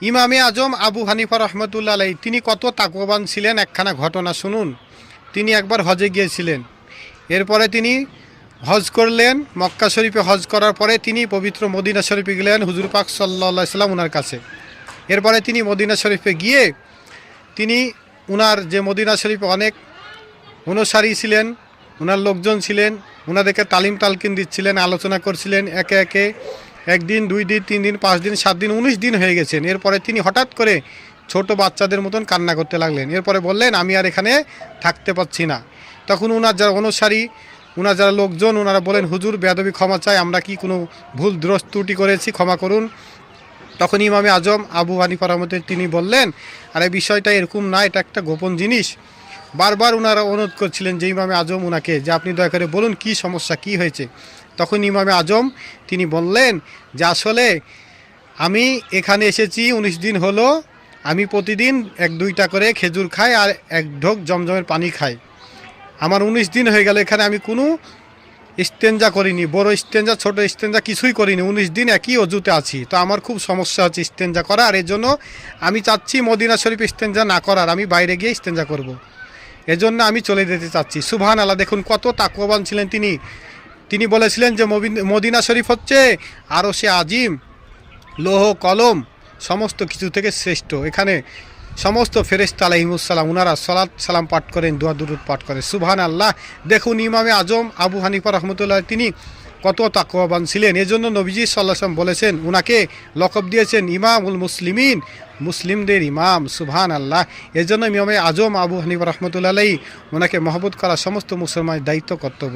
ইমামে আজম আবু হানিফা রহমতুল্লাহ আলাই তিনি কত তাকওয়াবান ছিলেন একখানা ঘটনা শুনুন। তিনি একবার হজে গিয়েছিলেন, এরপরে তিনি হজ করলেন। মক্কা শরীফে হজ করার পরে তিনি পবিত্র মদিনা শরীফে গেলেন হুজুর পাক সাল্লাল্লাহু আলাইহি সাল্লাম ওনার কাছে। এরপরে তিনি মদিনা শরীফে গিয়ে তিনি ওনার যে মদিনা শরীফে অনেক অনুসারী ছিলেন, ওনার লোকজন ছিলেন, ওনাদেরকে তালিম তালকিন দিচ্ছিলেন, আলোচনা করছিলেন একে একে। একদিন, 2 দিন, 3 দিন, 5 দিন, 7 দিন, 19 দিন হয়ে গেছেন। এরপরে তিনি হঠাৎ করে ছোট বাচ্চাদের মতন কান্না করতে লাগলেন। এরপরে বললেন, আমি আর এখানে থাকতে পারছি না। তখন ওনার যারা অনুসারী, ওনার যারা লোকজন, ওনারা বলেন, হুজুর বেয়াদবি ক্ষমা চাই, আমরা কি কোনো ভুল ত্রুটি করেছি, ক্ষমা করুন। তখন ইমামে আজম আবু হানিফা রহমতুল্লাহ তিনি বললেন, আরে বিষয়টা এরকম না, এটা একটা গোপন জিনিস। বারবার ওনারা অনুরোধ করছিলেন যে ইমামে আজম ওনাকে, যে আপনি দয়া করে বলুন কি সমস্যা, কি হয়েছে। তখন ইমামে আজম তিনি বললেন যে আসলে আমি এখানে এসেছি 19 দিন হলো, আমি প্রতিদিন 1-2টা করে খেজুর খাই আর 1 ঢোক জমজমের পানি খাই। আমার 19 দিন হয়ে গেল, এখানে আমি কোনো ইস্তেঞ্জা করিনি, বড় ইস্তেঞ্জা ছোট ইস্তেঞ্জা কিছুই করিনি, 19 দিন একই অজুতে আছি। তো আমার খুব সমস্যা হচ্ছে ইস্তেঞ্জা করা, আর এর জন্য আমি চাচ্ছি মদিনা শরীফ ইস্তেঞ্জা না করার, আমি বাইরে গিয়ে ইস্তেঞ্জা করব। এজন্য আমি চলে যেতে চাচ্ছি। সুবহানাল্লাহ, দেখুন কত তাকওয়াবান ছিলেন তিনি। তিনি বলেছিলেন যে মদিনা শরীফ হচ্ছে আরশে আজিম, লৌহ কলম সমস্ত কিছু থেকে শ্রেষ্ঠ। এখানে সমস্ত ফেরেশতা আলাইহিমুসসালাম ওনারা সালাত সালাম পাঠ করেন, দোয়া দুরূদ পাঠ করেন। সুবহানাল্লাহ, দেখুন ইমামে আজম আবু হানিফা রহমতুল্লাহ তিনি কত তাকওয়াবান ছিলেন। এজন্য নবীজি সাল্লাল্লাহু আলাইহি ওয়াসাল্লাম বলেছেন, ওনাকে লকব দিয়েছেন ইমামুল মুসলিমিন, মুসলিমদের ইমাম। সুবহানাল্লাহ, এজন্য ইমামে আজম আবু হানিফা রহমতুল্লাহ আলাইহি ওনাকে মহব্বত করা সমস্ত মুসলমানের দায়িত্ব, কর্তব্য।